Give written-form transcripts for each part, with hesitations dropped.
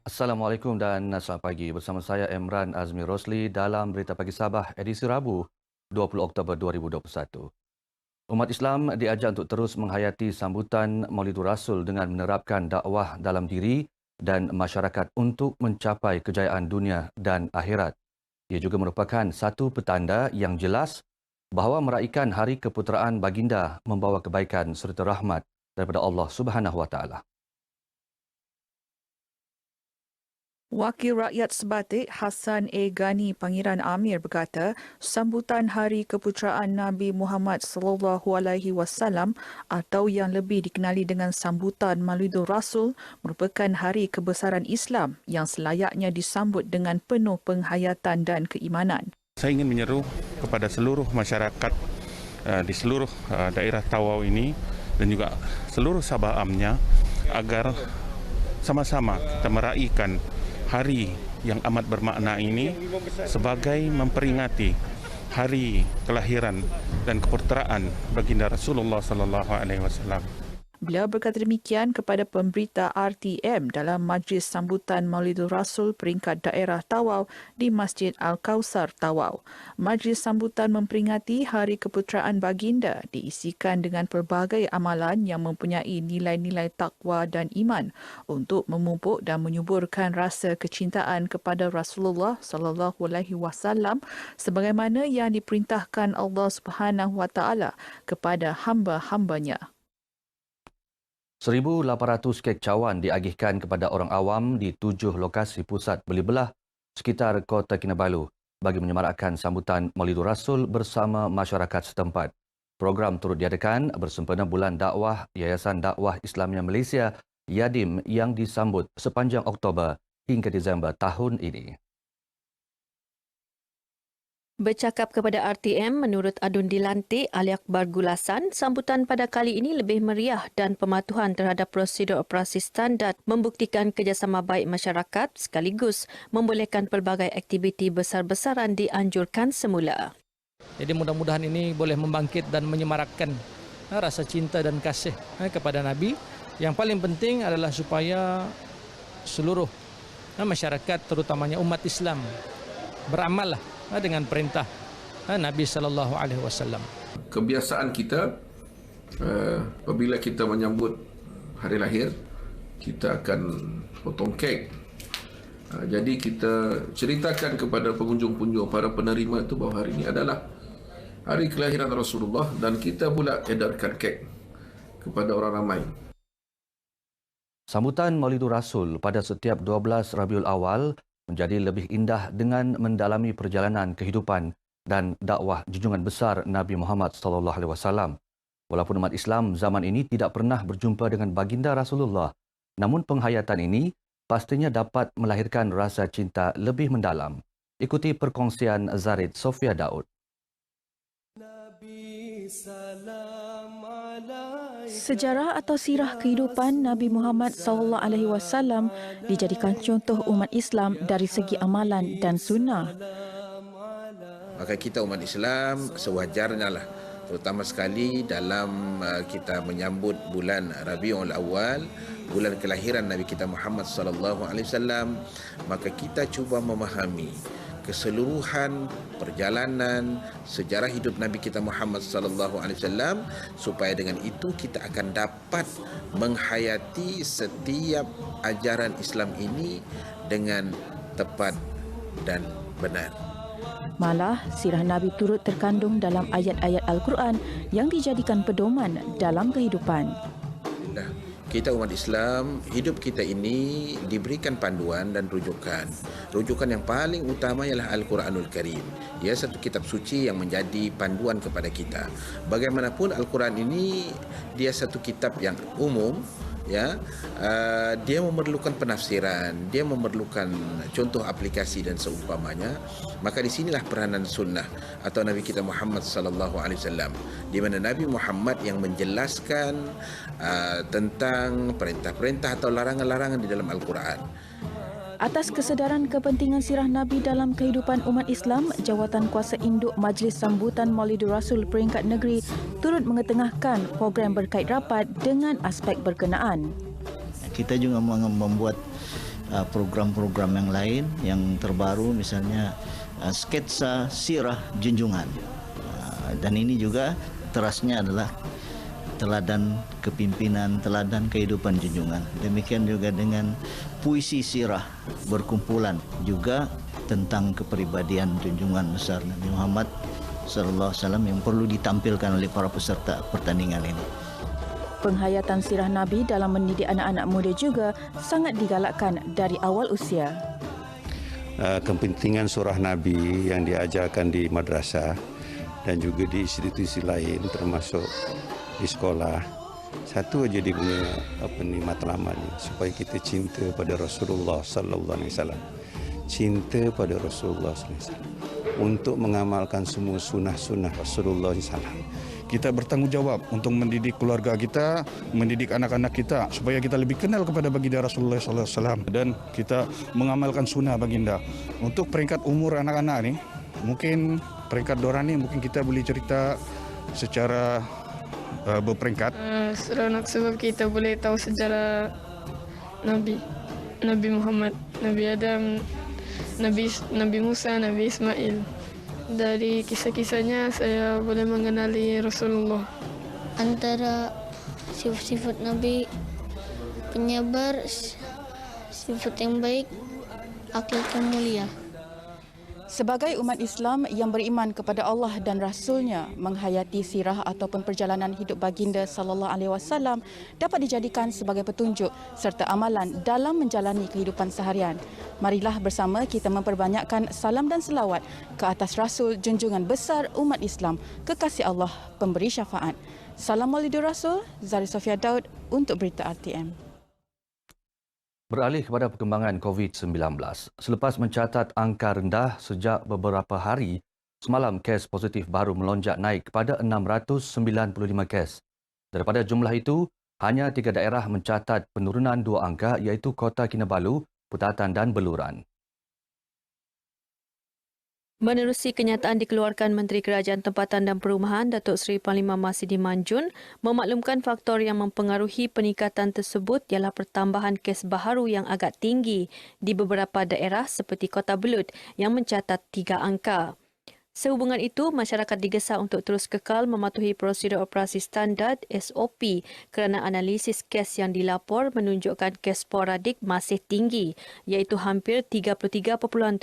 Assalamualaikum dan selamat pagi. Bersama saya Emran Azmi Rosli dalam Berita Pagi Sabah edisi Rabu 20 Oktober 2021. Umat Islam diajak untuk terus menghayati sambutan Maulidur Rasul dengan menerapkan dakwah dalam diri dan masyarakat untuk mencapai kejayaan dunia dan akhirat. Ia juga merupakan satu petanda yang jelas bahawa meraihkan Hari Keputeraan Baginda membawa kebaikan serta rahmat daripada Allah Subhanahu Wa Taala. Wakil Rakyat Sebatik Hassan A. Ghani Pangeran Amir berkata, sambutan Hari Keputeraan Nabi Muhammad sallallahu alaihi wasallam atau yang lebih dikenali dengan sambutan Maulidur Rasul merupakan hari kebesaran Islam yang selayaknya disambut dengan penuh penghayatan dan keimanan. Saya ingin menyeru kepada seluruh masyarakat di seluruh daerah Tawau ini dan juga seluruh Sabah amnya agar sama-sama kita meraihkan hari yang amat bermakna ini sebagai memperingati hari kelahiran dan keputeraan baginda Rasulullah sallallahu alaihi wasallam. Beliau berkata demikian kepada pemberita RTM dalam majlis sambutan Maulidur Rasul peringkat daerah Tawau di Masjid Al-Kausar Tawau. Majlis sambutan memperingati Hari Keputeraan Baginda diisikan dengan pelbagai amalan yang mempunyai nilai-nilai takwa dan iman untuk memupuk dan menyuburkan rasa kecintaan kepada Rasulullah sallallahu alaihi wasallam sebagaimana yang diperintahkan Allah Subhanahu wa taala kepada hamba-hambanya. 1,800 kek cawan diagihkan kepada orang awam di 7 lokasi pusat beli belah sekitar Kota Kinabalu bagi menyemarakkan sambutan Maulidur Rasul bersama masyarakat setempat. Program turut diadakan bersempena Bulan Dakwah Yayasan Dakwah Islamia Malaysia YADIM yang disambut sepanjang Oktober hingga Disember tahun ini. Bercakap kepada RTM, menurut Adun Dilantik Ali Akbar Gulasan, sambutan pada kali ini lebih meriah dan pematuhan terhadap prosedur operasi standard membuktikan kerjasama baik masyarakat sekaligus membolehkan pelbagai aktiviti besar-besaran dianjurkan semula. Jadi mudah-mudahan ini boleh membangkit dan menyemarakkan rasa cinta dan kasih kepada Nabi. Yang paling penting adalah supaya seluruh masyarakat terutamanya umat Islam beramallah dengan perintah Nabi sallallahu alaihi wasallam. Kebiasaan kita apabila kita menyambut hari lahir, kita akan potong kek. Jadi kita ceritakan kepada pengunjung-pengunjung, para penerima itu bahawa hari ini adalah hari kelahiran Rasulullah dan kita pula edarkan kek kepada orang ramai. Sambutan Maulidur Rasul pada setiap 12 Rabiul Awal menjadi lebih indah dengan mendalami perjalanan kehidupan dan dakwah junjungan besar Nabi Muhammad sallallahu alaihi wasallam. Walaupun umat Islam zaman ini tidak pernah berjumpa dengan baginda Rasulullah, namun penghayatan ini pastinya dapat melahirkan rasa cinta lebih mendalam. Ikuti perkongsian Zarid Sofia Daud. Sejarah atau sirah kehidupan Nabi Muhammad SAW dijadikan contoh umat Islam dari segi amalan dan sunnah. Maka kita umat Islam sewajarnya lah, terutama sekali dalam kita menyambut bulan Rabiul Awal, bulan kelahiran Nabi kita Muhammad SAW, maka kita cuba memahami keseluruhan perjalanan sejarah hidup Nabi kita Muhammad SAW supaya dengan itu kita akan dapat menghayati setiap ajaran Islam ini dengan tepat dan benar. Malah, sirah Nabi turut terkandung dalam ayat-ayat Al-Quran yang dijadikan pedoman dalam kehidupan. Kita umat Islam, hidup kita ini diberikan panduan dan rujukan. Rujukan yang paling utama ialah Al-Quranul Karim. Ia satu kitab suci yang menjadi panduan kepada kita. Bagaimanapun Al-Quran ini dia satu kitab yang umum, ya, dia memerlukan penafsiran, dia memerlukan contoh aplikasi dan seumpamanya. Maka di sinilah peranan sunnah atau Nabi kita Muhammad sallallahu alaihi wasallam, di mana Nabi Muhammad yang menjelaskan tentang perintah-perintah atau larangan-larangan di dalam Al-Quran. Atas kesedaran kepentingan sirah Nabi dalam kehidupan umat Islam, Jawatan Kuasa Induk Majlis Sambutan Maulidur Rasul peringkat negeri turut mengetengahkan program berkait rapat dengan aspek berkenaan. Kita juga membuat program-program yang lain yang terbaru, misalnya sketsa sirah junjungan. Dan ini juga terasnya adalah teladan kepimpinan, teladan kehidupan junjungan. Demikian juga dengan puisi sirah berkumpulan juga tentang kepribadian junjungan besar Nabi Muhammad sallallahu alaihi wasallam yang perlu ditampilkan oleh para peserta pertandingan ini. Penghayatan sirah Nabi dalam mendidik anak-anak muda juga sangat digalakkan dari awal usia. Kepentingan surah Nabi yang diajarkan di madrasah dan juga di institusi lain termasuk di sekolah, satu aja dia punya matlamatnya, supaya kita cinta pada Rasulullah sallallahu alaihi wasallam. Cinta pada Rasulullah sallallahu alaihi wasallam untuk mengamalkan semua sunnah-sunnah Rasulullah sallallahu alaihi wasallam. Kita bertanggungjawab untuk mendidik keluarga kita, mendidik anak-anak kita supaya kita lebih kenal kepada baginda Rasulullah sallallahu alaihi wasallam dan kita mengamalkan sunnah baginda. Untuk peringkat umur anak-anak ni, mungkin peringkat Dorani mungkin kita boleh cerita secara berperingkat. Seronok sebab kita boleh tahu sejarah Nabi Muhammad, Nabi Adam, Nabi Musa, Nabi Ismail. Dari kisah-kisahnya saya boleh mengenali Rasulullah. Antara sifat-sifat Nabi, penyabar, sifat yang baik, akhlak yang mulia. Sebagai umat Islam yang beriman kepada Allah dan Rasul-Nya, menghayati sirah ataupun perjalanan hidup baginda sallallahu alaihi wasallam dapat dijadikan sebagai petunjuk serta amalan dalam menjalani kehidupan seharian. Marilah bersama kita memperbanyakkan salam dan selawat ke atas Rasul junjungan besar umat Islam, kekasih Allah, pemberi syafaat. Salam Maulidur Rasul, Zari Sofia Daud untuk Berita RTM. Beralih kepada perkembangan COVID-19. Selepas mencatat angka rendah sejak beberapa hari, semalam kes positif baru melonjak naik kepada 695 kes. Daripada jumlah itu, hanya 3 daerah mencatat penurunan 2 angka iaitu Kota Kinabalu, Putatan dan Beluran. Menerusi kenyataan dikeluarkan Menteri Kerajaan Tempatan dan Perumahan Datuk Seri Panglima Masidi Manjun, memaklumkan faktor yang mempengaruhi peningkatan tersebut ialah pertambahan kes baharu yang agak tinggi di beberapa daerah seperti Kota Belud yang mencatat 3 angka. Sehubungan itu, masyarakat digesah untuk terus kekal mematuhi prosedur operasi standard SOP kerana analisis kes yang dilapor menunjukkan kes sporadik masih tinggi iaitu hampir 33.7%.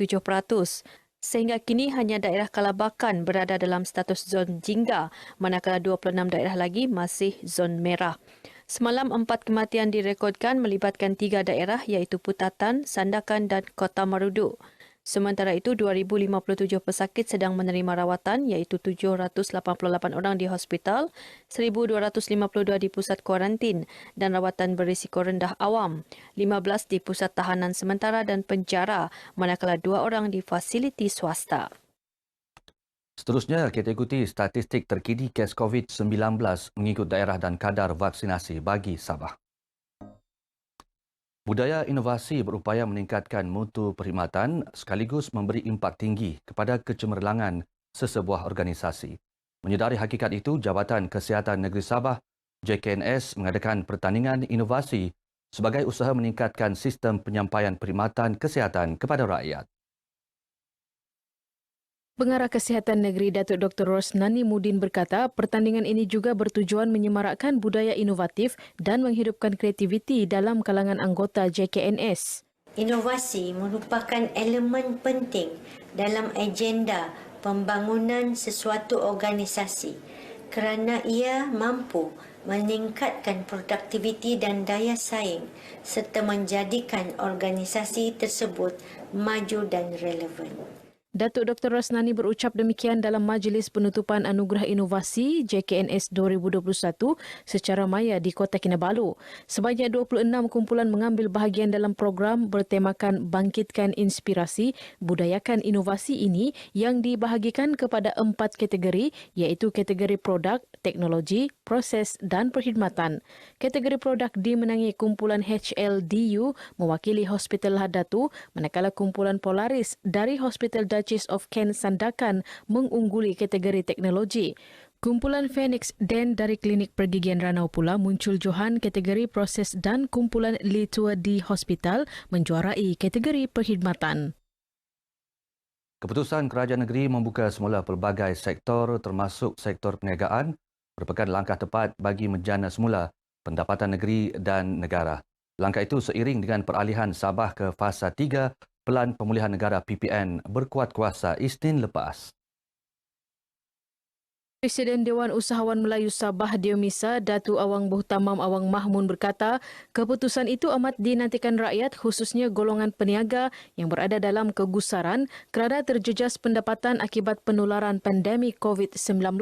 Sehingga kini hanya daerah Kalabakan berada dalam status zon jingga, manakala 26 daerah lagi masih zon merah. Semalam 4 kematian direkodkan melibatkan 3 daerah iaitu Putatan, Sandakan dan Kota Marudu. Sementara itu, 2,057 pesakit sedang menerima rawatan iaitu 788 orang di hospital, 1,252 di pusat kuarantin dan rawatan berisiko rendah awam, 15 di pusat tahanan sementara dan penjara, manakala 2 orang di fasiliti swasta. Seterusnya, kita ikuti statistik terkini kes COVID-19 mengikut daerah dan kadar vaksinasi bagi Sabah. Budaya inovasi berupaya meningkatkan mutu perkhidmatan sekaligus memberi impak tinggi kepada kecemerlangan sesebuah organisasi. Menyedari hakikat itu, Jabatan Kesihatan Negeri Sabah, JKNS, mengadakan pertandingan inovasi sebagai usaha meningkatkan sistem penyampaian perkhidmatan kesihatan kepada rakyat. Pengarah Kesihatan Negeri Datuk Dr. Rosnani Mudin berkata, pertandingan ini juga bertujuan menyemarakkan budaya inovatif dan menghidupkan kreativiti dalam kalangan anggota JKNS. Inovasi merupakan elemen penting dalam agenda pembangunan sesuatu organisasi kerana ia mampu meningkatkan produktiviti dan daya saing serta menjadikan organisasi tersebut maju dan relevan. Datuk Dr. Rosnani berucap demikian dalam Majlis Penutupan Anugerah Inovasi JKNS 2021 secara maya di Kota Kinabalu. Sebanyak 26 kumpulan mengambil bahagian dalam program bertemakan Bangkitkan Inspirasi, Budayakan Inovasi ini yang dibahagikan kepada 4 kategori iaitu kategori produk, teknologi, proses dan perkhidmatan. Kategori produk dimenangi kumpulan HLDU mewakili Hospital Hadatu, manakala kumpulan Polaris dari Hospital Duchess of Kent Sandakan mengungguli kategori teknologi. Kumpulan Phoenix Dan dari Klinik Pergigian Ranau pula muncul johan kategori proses dan kumpulan Litua di Hospital menjuarai kategori perkhidmatan. Keputusan kerajaan negeri membuka semula pelbagai sektor termasuk sektor perniagaan merupakan langkah tepat bagi menjana semula pendapatan negeri dan negara. Langkah itu seiring dengan peralihan Sabah ke fasa 3 Pelan Pemulihan Negara PPN berkuat kuasa Isnin lepas. Presiden Dewan Usahawan Melayu Sabah Diomisa, Datu Awang Buhtamam Awang Mahmun berkata, keputusan itu amat dinantikan rakyat khususnya golongan peniaga yang berada dalam kegusaran kerana terjejas pendapatan akibat penularan pandemik COVID-19.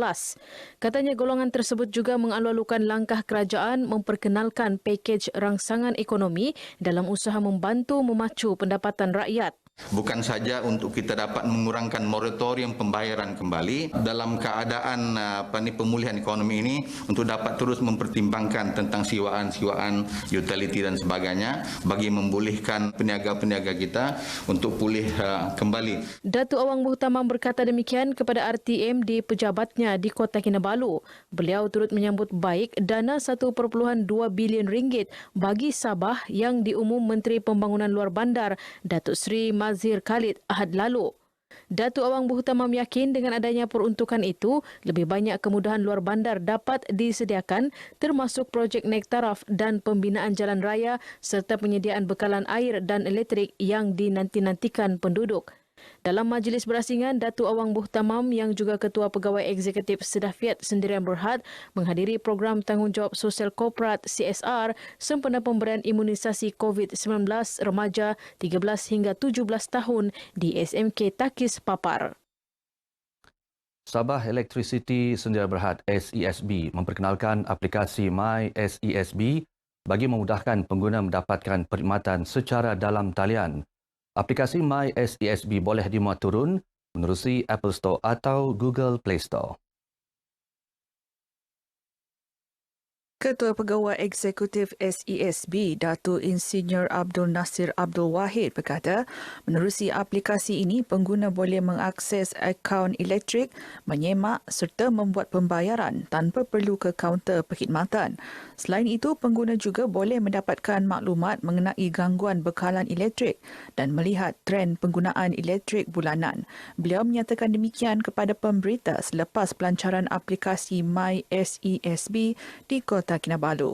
Katanya golongan tersebut juga mengalu-alukan langkah kerajaan memperkenalkan pakej rangsangan ekonomi dalam usaha membantu memacu pendapatan rakyat. Bukan saja untuk kita dapat mengurangkan moratorium pembayaran kembali dalam keadaan pemulihan ekonomi ini untuk dapat terus mempertimbangkan tentang siwaan-siwaan utility dan sebagainya bagi membolehkan peniaga-peniaga kita untuk pulih kembali. Datuk Awang Buhtamam berkata demikian kepada RTM di pejabatnya di Kota Kinabalu. Beliau turut menyambut baik dana 1.2 bilion ringgit bagi Sabah yang diumum Menteri Pembangunan Luar Bandar Datuk Seri Mazhir Khalid Ahad lalu. Datuk Awang Buhtamam yakin dengan adanya peruntukan itu, lebih banyak kemudahan luar bandar dapat disediakan termasuk projek naik taraf dan pembinaan jalan raya serta penyediaan bekalan air dan elektrik yang dinanti-nantikan penduduk. Dalam majlis berasingan, Datuk Awang Buhtamam yang juga Ketua Pegawai Eksekutif Sedafiat Sendirian Berhad menghadiri program tanggungjawab sosial korporat CSR sempena pemberian imunisasi COVID-19 remaja 13 hingga 17 tahun di SMK Takis Papar. Sabah Electricity Sendirian Berhad SESB memperkenalkan aplikasi My SESB bagi memudahkan pengguna mendapatkan perkhidmatan secara dalam talian. Aplikasi My SESB boleh dimuat turun menerusi Apple Store atau Google Play Store. Ketua Pegawai Eksekutif SESB, Datuk Insinyur Abdul Nasir Abdul Wahid berkata, menerusi aplikasi ini, pengguna boleh mengakses akaun elektrik, menyemak serta membuat pembayaran tanpa perlu ke kaunter perkhidmatan. Selain itu, pengguna juga boleh mendapatkan maklumat mengenai gangguan bekalan elektrik dan melihat trend penggunaan elektrik bulanan. Beliau menyatakan demikian kepada pemberita selepas pelancaran aplikasi My SESB di Kota Kinabalu.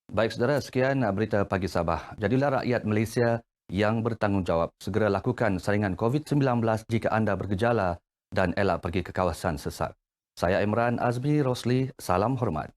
Baik saudara, sekian berita pagi Sabah. Jadilah rakyat Malaysia yang bertanggungjawab. Segera lakukan saringan COVID-19 jika anda bergejala dan elak pergi ke kawasan sesak. Saya Imran Azmi Rosli, salam hormat.